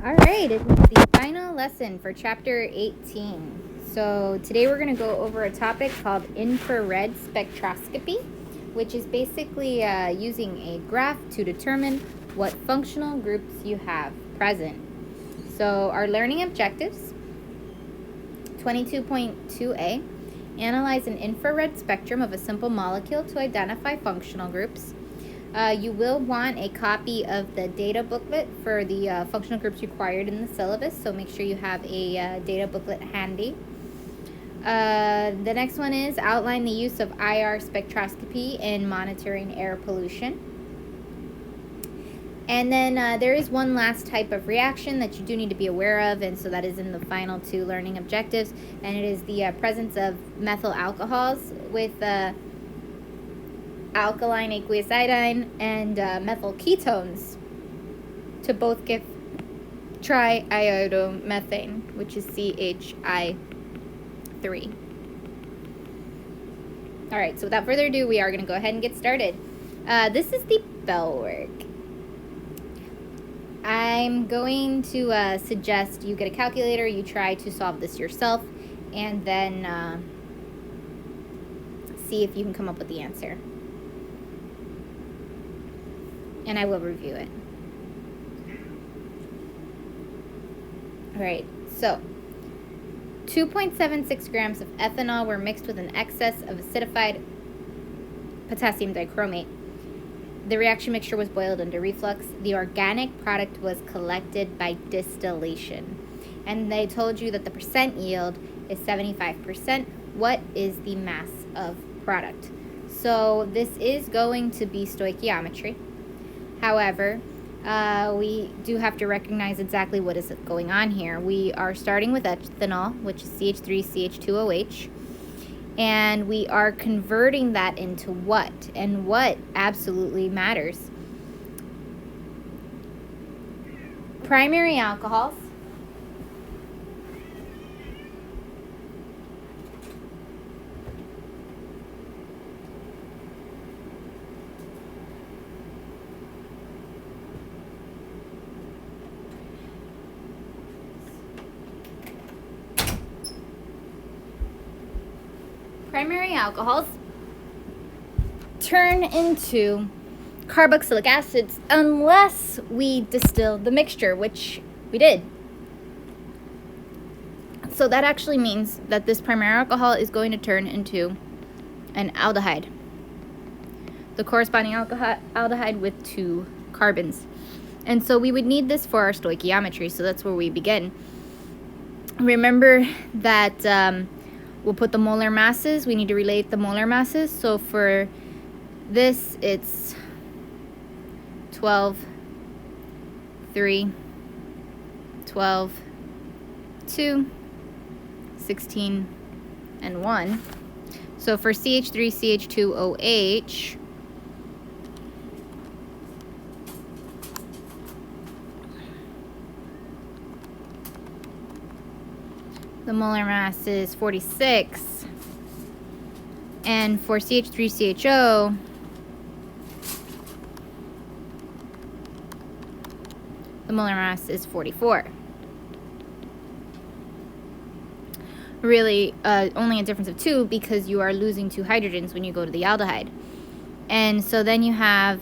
All right, it is the final lesson for chapter 18. So today we're going to go over a topic called infrared spectroscopy, which is basically using a graph to determine what functional groups you have present. So our learning objectives, 22.2a, analyze an infrared spectrum of a simple molecule to identify functional groups. You will want a copy of the data booklet for the functional groups required in the syllabus, so make sure you have a data booklet handy. The next one is outline the use of IR spectroscopy in monitoring air pollution. And then there is one last type of reaction that you do need to be aware of, and so that is in the final two learning objectives, and it is the presence of methyl alcohols with alkaline aqueous iodine and methyl ketones to both give triiodomethane, which is CHI3. All right, so without further ado, we are going to go ahead and get started. This is the bell work. I'm going to suggest you get a calculator, you try to solve this yourself, and then see if you can come up with the answer. And I will review it. All right, so 2.76 grams of ethanol were mixed with an excess of acidified potassium dichromate. The reaction mixture was boiled under reflux. The organic product was collected by distillation. And they told you that the percent yield is 75%. What is the mass of product? So this is going to be stoichiometry. However, we do have to recognize exactly what is going on here. We are starting with ethanol, which is CH3CH2OH, and we are converting that into what? And what absolutely matters. Primary alcohols. Primary alcohols turn into carboxylic acids unless we distill the mixture, which we did. So that actually means that this primary alcohol is going to turn into an aldehyde, the corresponding aldehyde with 2 carbons. And so we would need this for our stoichiometry, so that's where we begin. Remember that we'll put the molar masses. We need to relate the molar masses. So for this, it's 12, 3, 12, 2, 16, and 1. So for CH3CH2OH, the molar mass is 46, and for CH3CHO, the molar mass is 44. Really, only a difference of 2 because you are losing 2 hydrogens when you go to the aldehyde. And so then you have,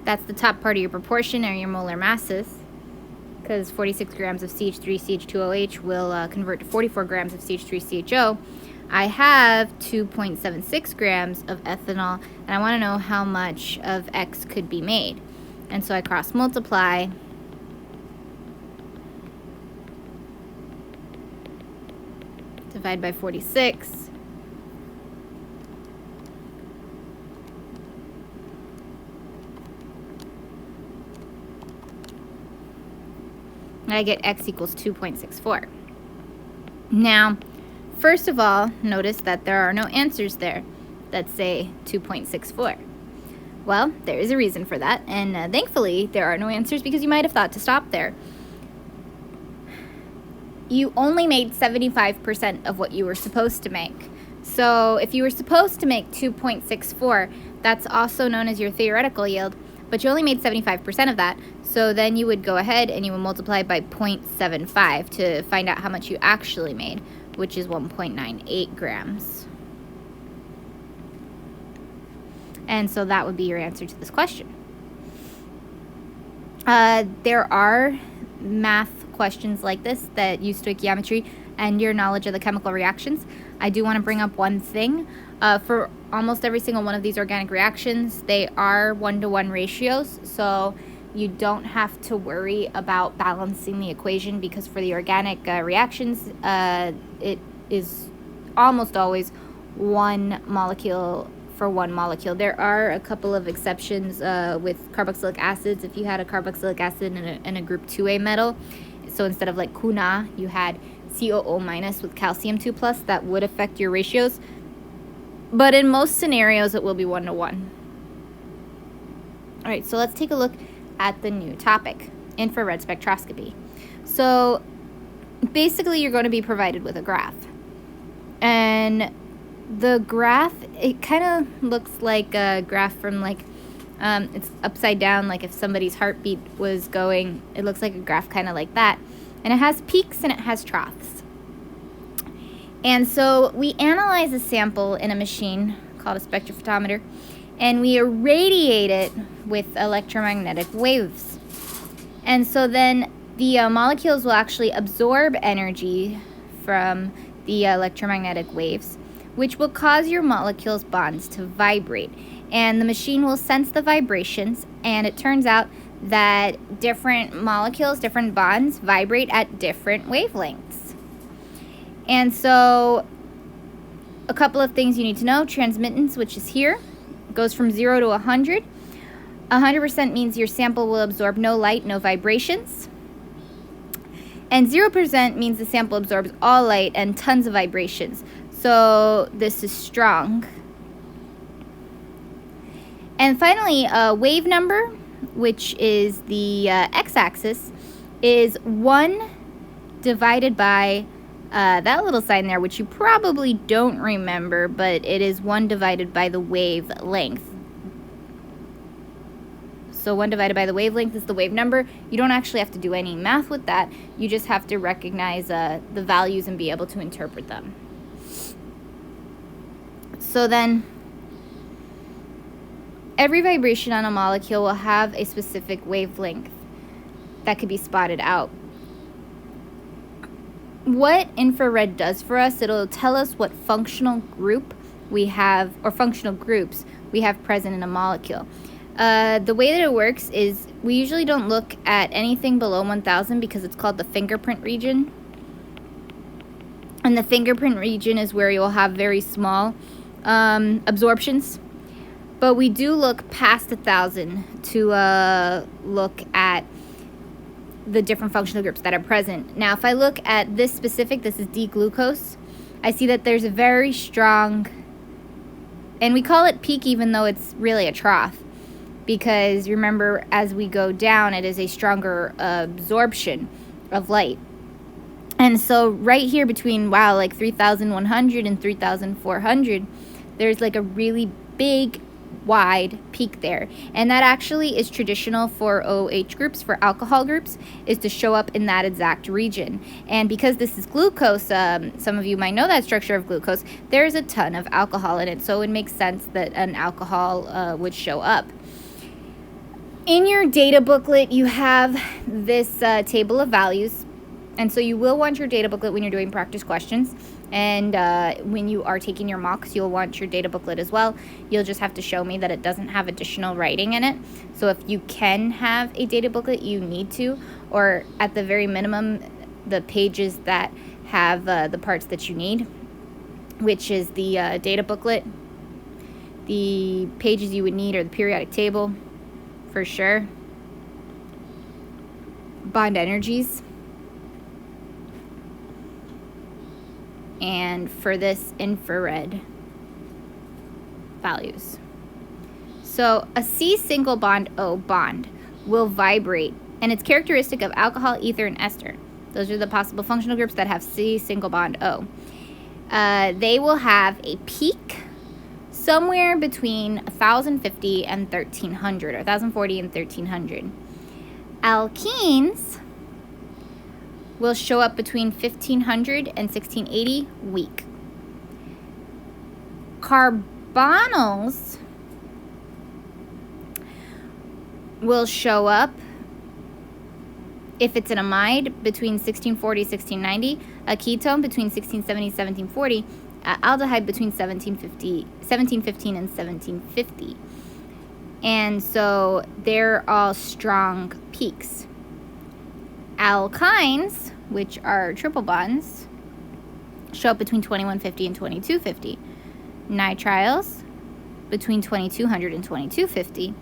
that's the top part of your proportion, or your molar masses, because 46 grams of CH3CH2OH will convert to 44 grams of CH3CHO. I have 2.76 grams of ethanol, and I want to know how much of X could be made. And so I cross multiply. Divide by 46. I get X equals 2.64. Now, first of all, notice that there are no answers there that say 2.64. Well, there is a reason for that, and thankfully there are no answers because you might have thought to stop there. You only made 75% of what you were supposed to make. So if you were supposed to make 2.64, that's also known as your theoretical yield. but you only made 75% of that. So then you would go ahead and you would multiply by 0.75 to find out how much you actually made, which is 1.98 grams. And so that would be your answer to this question. There are math questions like this that use stoichiometry and your knowledge of the chemical reactions. I do want to bring up one thing. For almost every single one of these organic reactions, they are 1-to-1 ratios, so you don't have to worry about balancing the equation, because for the organic reactions, it is almost always one molecule for one molecule. There are a couple of exceptions with carboxylic acids. If you had a carboxylic acid in a group 2A metal, so instead of like CuNa, you had COO minus with calcium 2 plus, that would affect your ratios. But in most scenarios, it will be 1-to-1. All right, so let's take a look at the new topic, infrared spectroscopy. So basically, you're going to be provided with a graph. And the graph, it kind of looks like a graph from like, it's upside down, like if somebody's heartbeat was going, it looks like a graph kind of like that. And it has peaks and it has troughs. And so we analyze a sample in a machine called a spectrophotometer, and we irradiate it with electromagnetic waves. And so then the molecules will actually absorb energy from the electromagnetic waves, which will cause your molecules' bonds to vibrate. And the machine will sense the vibrations, and it turns out that different molecules, different bonds, vibrate at different wavelengths. And so a couple of things you need to know. Transmittance, which is here, goes from 0 to 100. 100% means your sample will absorb no light, no vibrations. And 0% means the sample absorbs all light and tons of vibrations. So this is strong. And finally, wave number, which is the x-axis, is 1 divided by that little sign there, which you probably don't remember, but it is 1 divided by the wavelength. So 1 divided by the wavelength is the wave number. You don't actually have to do any math with that. You just have to recognize the values and be able to interpret them. So then, every vibration on a molecule will have a specific wavelength that could be spotted out. What infrared does for us, it'll tell us what functional group we have, or functional groups we have present in a molecule. The way that it works is we usually don't look at anything below 1000 because it's called the fingerprint region. And the fingerprint region is where you'll have very small absorptions. But we do look past 1000 to look at the different functional groups that are present. Now, if I look at this specific, this is D-glucose, I see that there's a very strong, and we call it peak even though it's really a trough, because remember, as we go down, it is a stronger absorption of light. And so right here between, wow, like 3,100 and 3,400, there's like a really big wide peak there, and that actually is traditional for OH groups, for alcohol groups, is to show up in that exact region. And because this is glucose, some of you might know that structure of glucose, there's a ton of alcohol in it, so it makes sense that an alcohol would show up. In your data booklet, you have this table of values, and so you will want your data booklet when you're doing practice questions. And when you are taking your mocks, you'll want your data booklet as well. You'll just have to show me that it doesn't have additional writing in it. So if you can have a data booklet, you need to, or at the very minimum, the pages that have the parts that you need, which is the data booklet. The pages you would need are the periodic table, for sure, bond energies, and for this infrared values. So a C single bond O bond will vibrate, and it's characteristic of alcohol, ether, and ester. Those are the possible functional groups that have C single bond O. They will have a peak somewhere between 1,050 and 1,300, or 1,040 and 1,300. Alkenes will show up between 1,500 and 1,680 weak. Carbonyls will show up, if it's an amide, between 1,640 and 1,690, a ketone between 1,670 and 1,740, aldehyde between 1,715 and 1,750. And so they're all strong peaks. Alkynes, which are triple bonds, show up between 2,150 and 2,250. Nitriles between 2,200 and 2,250.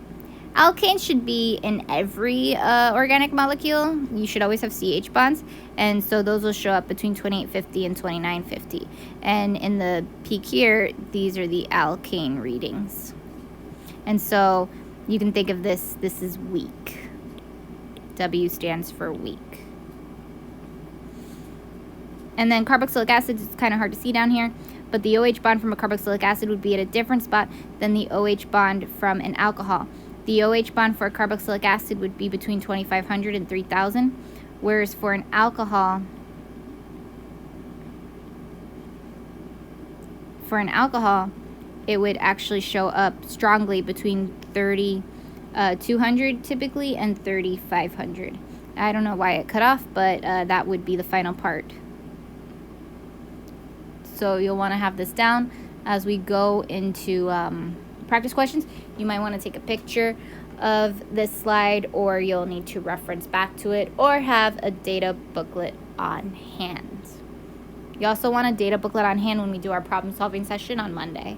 Alkanes should be in every organic molecule. You should always have CH bonds, and so those will show up between 2,850 and 2,950. And in the peak here, these are the alkane readings. And so you can think of this is weak. W stands for weak. And then carboxylic acid is kind of hard to see down here, but the OH bond from a carboxylic acid would be at a different spot than the OH bond from an alcohol. The OH bond for a carboxylic acid would be between 2,500 and 3,000, whereas for an alcohol, it would actually show up strongly between 3,200 typically and 3,500. I don't know why it cut off, but that would be the final part. So you'll want to have this down as we go into practice questions. You might want to take a picture of this slide, or you'll need to reference back to it, or have a data booklet on hand. You also want a data booklet on hand when we do our problem solving session on Monday.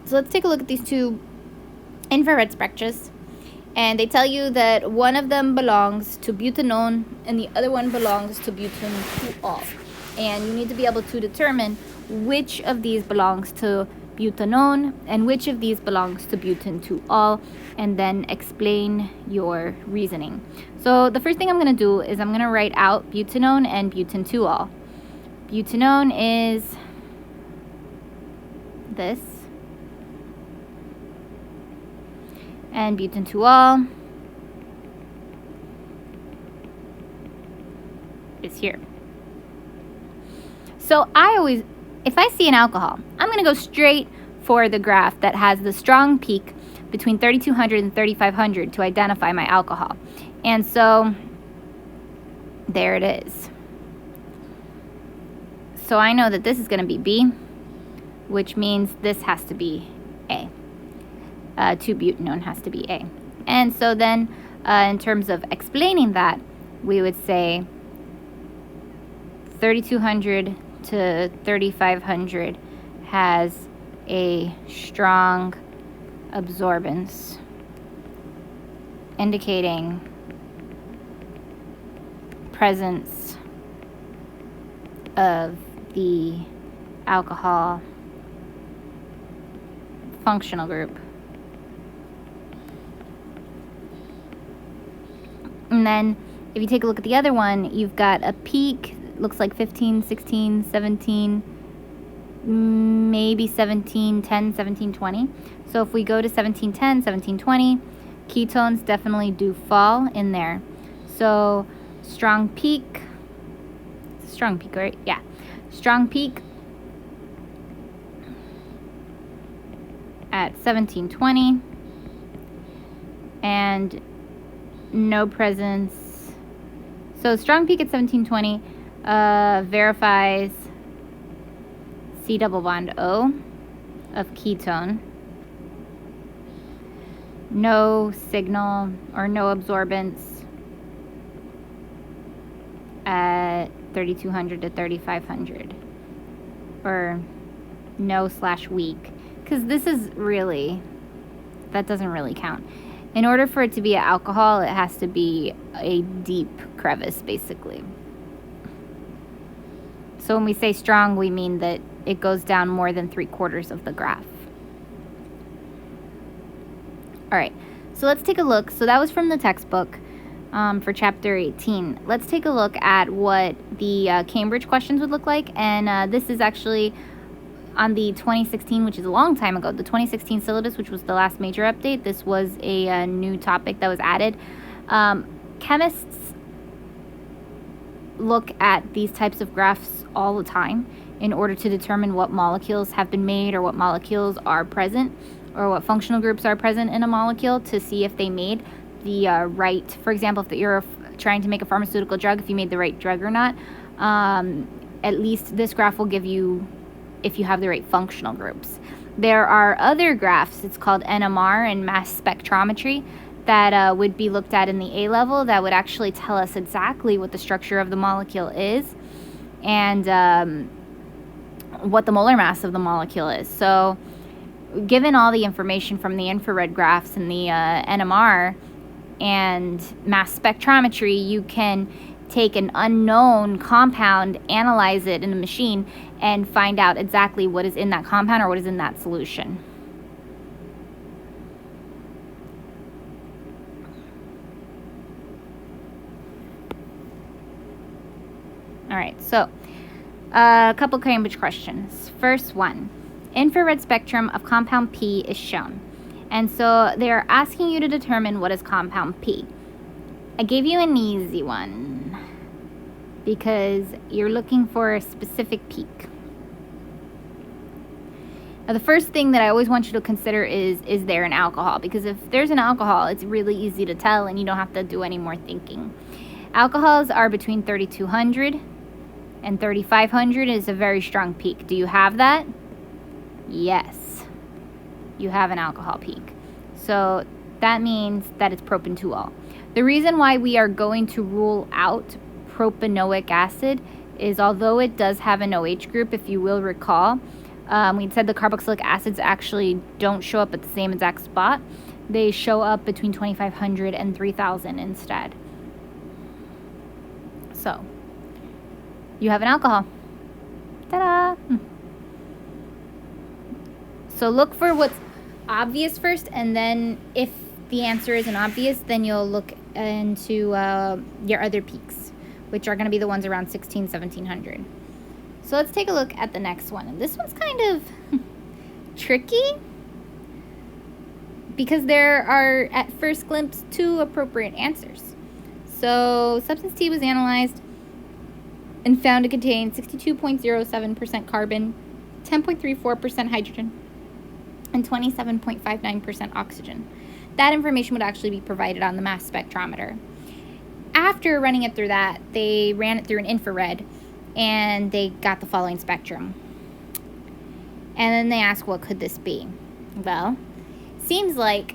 So let's take a look at these two infrared spectras, and they tell you that one of them belongs to butanone and the other one belongs to butanol, and you need to be able to determine which of these belongs to butanone and which of these belongs to butanol, and then explain your reasoning. So the first thing I'm going to do is I'm going to write out butanone and butanol. Butanone is this, and butanol is here. So if I see an alcohol, I'm going to go straight for the graph that has the strong peak between 3,200 and 3,500 to identify my alcohol. And so there it is. So I know that this is going to be B, which means this has to be A. 2-butanone has to be A. And so then in terms of explaining that, we would say 3,200 to 3,500 has a strong absorbance, indicating presence of the alcohol functional group. And then if you take a look at the other one, you've got a peak, looks like 15, 16, 17, maybe 17, 10, 17, 20. So if we go to 17, 10, 17, 20, ketones definitely do fall in there. So strong peak, right? Yeah. Strong peak at 1720, and no presence. So strong peak at 1720 verifies C double bond O of ketone. No signal or no absorbance at 3,200 to 3,500, or no/weak, because this is really, that doesn't really count. In order for it to be an alcohol, it has to be a deep crevice, basically. So when we say strong, we mean that it goes down more than 3/4 of the graph. All right, so let's take a look. So that was from the textbook for chapter 18. Let's take a look at what the Cambridge questions would look like. And this is actually on the 2016, which is a long time ago, the 2016 syllabus, which was the last major update, this was a new topic that was added. Chemists look at these types of graphs all the time in order to determine what molecules have been made or what molecules are present or what functional groups are present in a molecule to see if they made the right, for example, if you're trying to make a pharmaceutical drug, if you made the right drug or not. At least this graph will give you if you have the right functional groups. There are other graphs, it's called NMR and mass spectrometry, that would be looked at in the A level that would actually tell us exactly what the structure of the molecule is and what the molar mass of the molecule is. So given all the information from the infrared graphs and the NMR and mass spectrometry, you can take an unknown compound, analyze it in a machine, and find out exactly what is in that compound or what is in that solution. All right, so a couple Cambridge questions. First one, infrared spectrum of compound P is shown. And so they're asking you to determine what is compound P. I gave you an easy one because you're looking for a specific peak. Now, the first thing that I always want you to consider is there an alcohol? Because if there's an alcohol, it's really easy to tell and you don't have to do any more thinking. Alcohols are between 3,200 and 3,500 is a very strong peak. Do you have that? Yes, you have an alcohol peak. So that means that it's propan-2-ol. The reason why we are going to rule out propanoic acid is, although it does have an OH group, if you will recall, we said the carboxylic acids actually don't show up at the same exact spot. They show up between 2,500 and 3,000 instead. So you have an alcohol. Ta-da! So look for what's obvious first, and then if the answer isn't obvious, then you'll look into your other peaks, which are going to be the ones around 1,1700. So let's take a look at the next one. And this one's kind of tricky because there are, at first glimpse, two appropriate answers. So substance T was analyzed and found to contain 62.07% carbon, 10.34% hydrogen, and 27.59% oxygen. That information would actually be provided on the mass spectrometer. After running it through that, they ran it through an infrared, and they got the following spectrum. And then they asked, what could this be? Well, seems like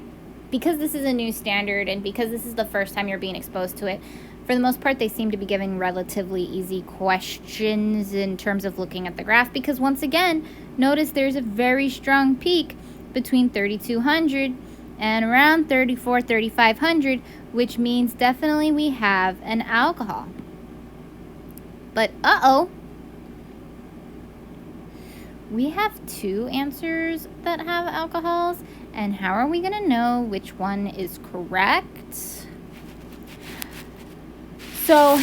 because this is a new standard and because this is the first time you're being exposed to it, for the most part, they seem to be giving relatively easy questions in terms of looking at the graph because, once again, notice there's a very strong peak between 3,200 and around 3,500, which means definitely we have an alcohol. But we have two answers that have alcohols, and how are we going to know which one is correct? So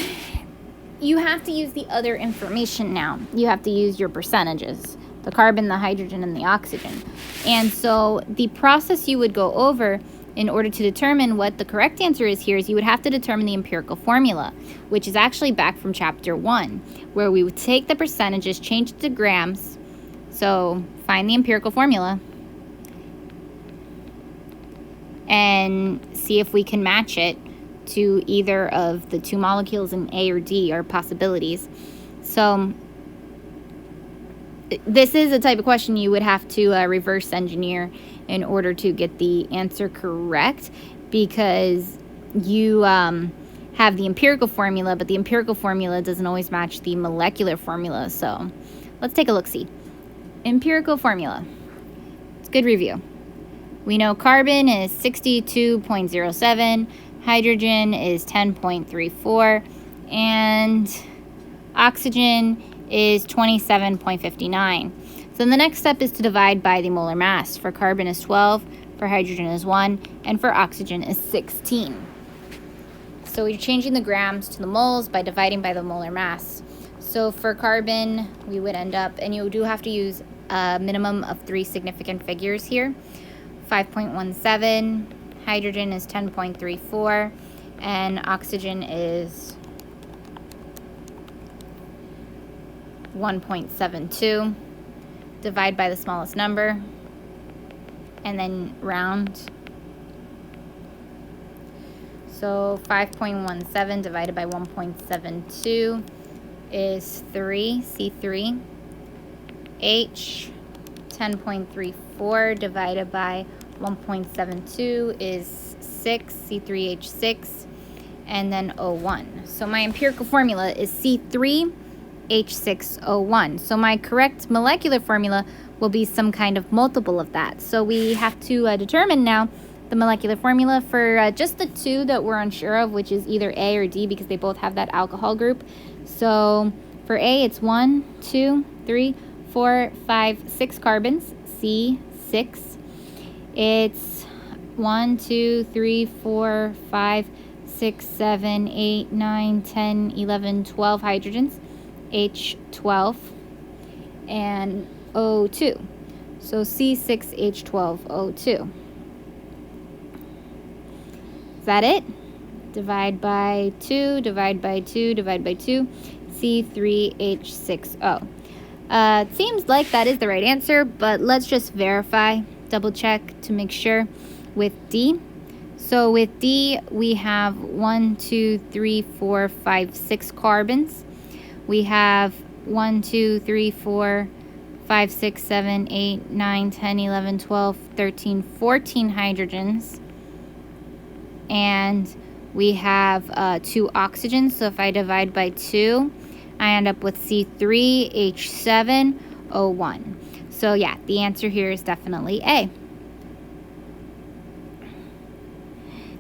you have to use the other information now. You have to use your percentages, the carbon, the hydrogen, and the oxygen. And so the process you would go over in order to determine what the correct answer is here is you would have to determine the empirical formula, which is actually back from chapter 1, where we would take the percentages, change it to grams. So find the empirical formula and see if we can match it to either of the two molecules in A or D or possibilities. So this is a type of question you would have to reverse engineer in order to get the answer correct, because you have the empirical formula, but the empirical formula doesn't always match the molecular formula. So let's take a look-see. Empirical formula. It's good review. We know carbon is 62.07, hydrogen is 10.34, and oxygen is 27.59. So the next step is to divide by the molar mass. For carbon is 12, for hydrogen is 1, and for oxygen is 16. So we're changing the grams to the moles by dividing by the molar mass. So for carbon, we would end up, and you do have to use a minimum of 3 significant figures here. 5.17, hydrogen is 10.34, and oxygen is 1.72. Divide by the smallest number, and then round. So 5.17 divided by 1.72 is 3, C3. H, 10.34 divided by 1.72 is 6, C3H6, and then O1. So my empirical formula is C3H6O1. So my correct molecular formula will be some kind of multiple of that. So we have to determine now the molecular formula for just the two that we're unsure of, which is either A or D, because they both have that alcohol group. So for A, it's 1, 2, 3, 4, 5, 6 carbons, C6. It's 1, 2, 3, 4, 5, 6, 7, 8, 9, 10, 11, 12 hydrogens, H12, and O2. So C6H12O2. Is that it? Divide by 2, divide by 2, divide by 2, C3H6O. It seems like that is the right answer, but let's just verify, double check to make sure with D. So with D, we have 1, 2, 3, 4, 5, 6 carbons. We have 1, 2, 3, 4, 5, 6, 7, 8, 9, 10, 11, 12, 13, 14 hydrogens. And we have 2 oxygens. So if I divide by 2, I end up with C3H7O1. So yeah, the answer here is definitely A.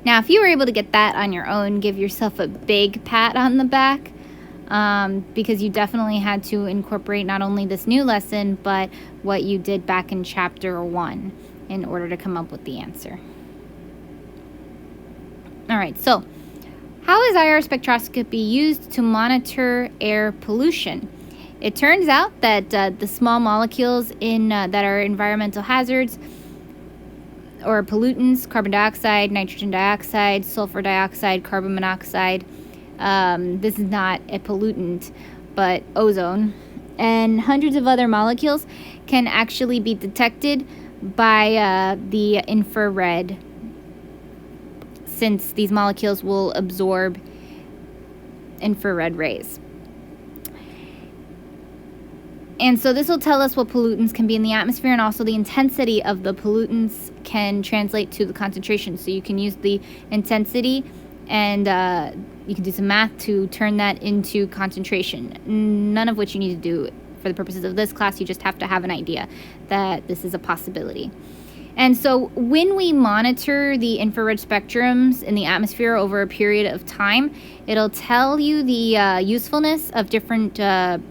Now, if you were able to get that on your own, give yourself a big pat on the back, because you definitely had to incorporate not only this new lesson, but what you did back in chapter 1 in order to come up with the answer. All right, so how is IR spectroscopy used to monitor air pollution? It turns out that the small molecules in that are environmental hazards or pollutants, carbon dioxide, nitrogen dioxide, sulfur dioxide, carbon monoxide, this is not a pollutant, but ozone, and hundreds of other molecules can actually be detected by the infrared, since these molecules will absorb infrared rays. And so this will tell us what pollutants can be in the atmosphere, and also the intensity of the pollutants can translate to the concentration. So you can use the intensity and you can do some math to turn that into concentration. None of which you need to do for the purposes of this class. You just have to have an idea that this is a possibility. And so when we monitor the infrared spectrums in the atmosphere over a period of time, it'll tell you the usefulness of different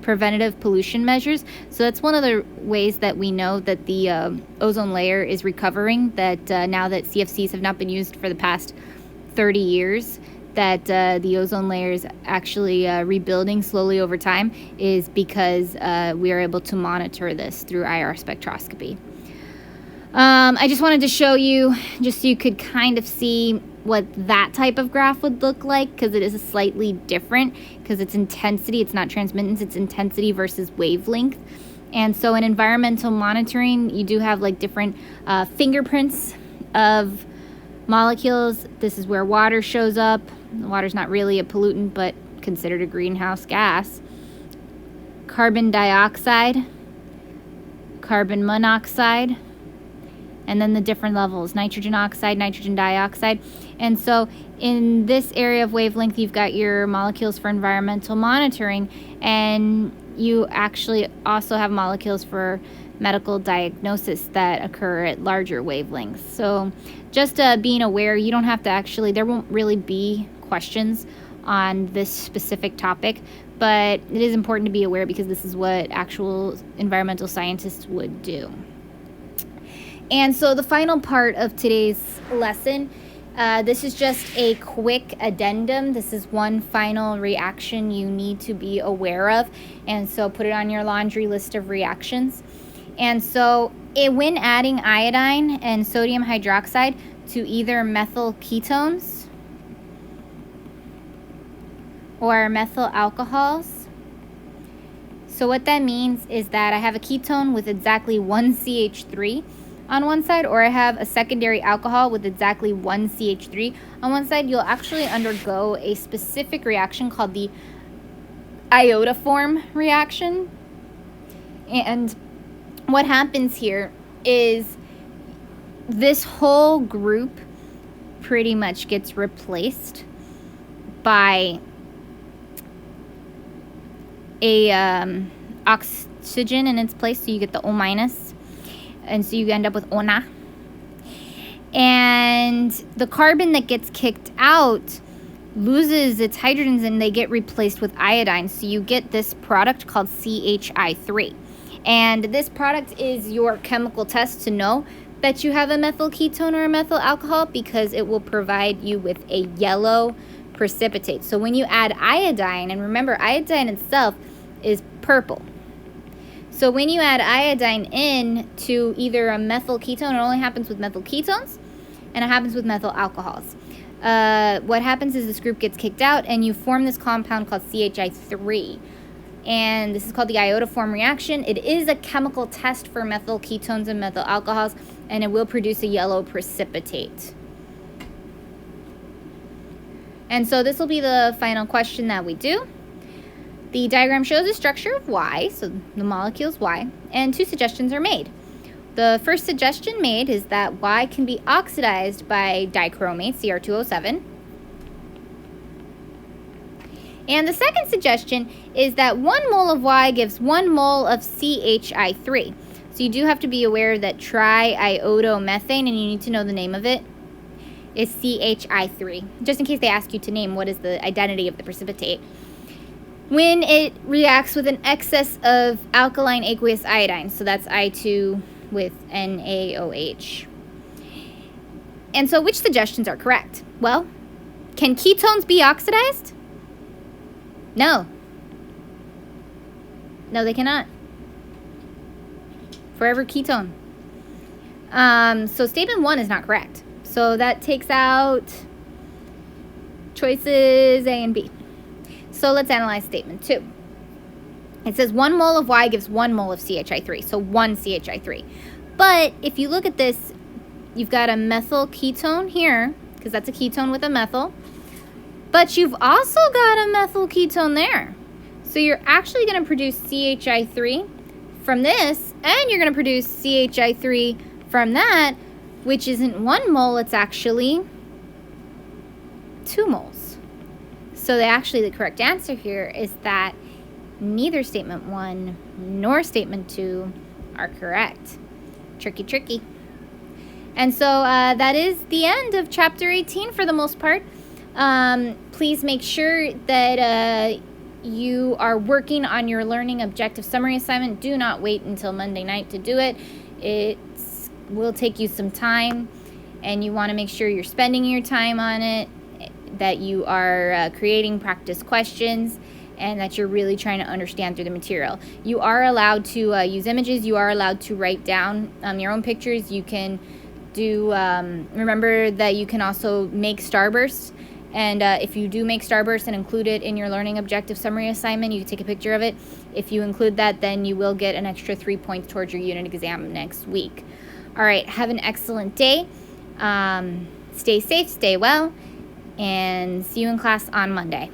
preventative pollution measures. So that's one of the ways that we know that the ozone layer is recovering, that now that CFCs have not been used for the past 30 years, that the ozone layer is actually rebuilding slowly over time, is because we are able to monitor this through IR spectroscopy. I just wanted to show you, just so you could kind of see what that type of graph would look like, because it is slightly different, because it's intensity, it's not transmittance, it's intensity versus wavelength. And so in environmental monitoring, you do have like different fingerprints of molecules. This is where water shows up. Water's not really a pollutant, but considered a greenhouse gas. Carbon dioxide, carbon monoxide, and then the different levels, nitrogen oxide, nitrogen dioxide. And so in this area of wavelength, you've got your molecules for environmental monitoring, and you actually also have molecules for medical diagnosis that occur at larger wavelengths. So just being aware, you don't have to actually, there won't really be questions on this specific topic, but it is important to be aware because this is what actual environmental scientists would do. And so the final part of today's lesson, this is just a quick addendum. This is one final reaction you need to be aware of. And so put it on your laundry list of reactions. And so when adding iodine and sodium hydroxide to either methyl ketones or methyl alcohols, so what that means is that I have a ketone with exactly one CH3 on one side, or I have a secondary alcohol with exactly one CH3 on one side, you'll actually undergo a specific reaction called the iodoform reaction. And what happens here is this whole group pretty much gets replaced by a oxygen in its place, so you get the O minus, and so you end up with ONA. And the carbon that gets kicked out loses its hydrogens and they get replaced with iodine, so you get this product called CHI3. And this product is your chemical test to know that you have a methyl ketone or a methyl alcohol, because it will provide you with a yellow precipitate. So when you add iodine, and remember iodine itself is purple, so when you add iodine in to either a methyl ketone, it only happens with methyl ketones and it happens with methyl alcohols. What happens is this group gets kicked out and you form this compound called CHI3. And this is called the iodoform reaction. It is a chemical test for methyl ketones and methyl alcohols, and it will produce a yellow precipitate. And so this will be the final question that we do. The diagram shows the structure of Y, so the molecule is Y, and two suggestions are made. The first suggestion made is that Y can be oxidized by dichromate, Cr2O7. And the second suggestion is that 1 mole of Y gives 1 mole of CHI3. So you do have to be aware that triiodomethane, and you need to know the name of it, is CHI3. Just in case they ask you to name what is the identity of the precipitate. When it reacts with an excess of alkaline aqueous iodine, so that's I2 with NaOH. And so which suggestions are correct? Well, can ketones be oxidized? No. No, they cannot. Forever ketone. So statement 1 is not correct. So that takes out choices A and B. So let's analyze statement 2. It says 1 mole of Y gives 1 mole of CHI3, so 1 CHI3. But if you look at this, you've got a methyl ketone here, because that's a ketone with a methyl. But you've also got a methyl ketone there. So you're actually going to produce CHI3 from this, and you're going to produce CHI3 from that, which isn't 1 mole, it's actually 2 moles. So the correct answer here is that neither statement 1 nor statement 2 are correct. Tricky, tricky. And so that is the end of chapter 18 for the most part. Please make sure that you are working on your learning objective summary assignment. Do not wait until Monday night to do it. It will take you some time, and you want to make sure you're spending your time on it, that you are creating practice questions, and that you're really trying to understand through the material. You are allowed to use images. You are allowed to write down your own pictures. You can do, remember that you can also make starbursts. And if you do make starbursts and include it in your learning objective summary assignment, you can take a picture of it. If you include that, then you will get an extra 3 points towards your unit exam next week. All right, have an excellent day. Stay safe, stay well, and see you in class on Monday.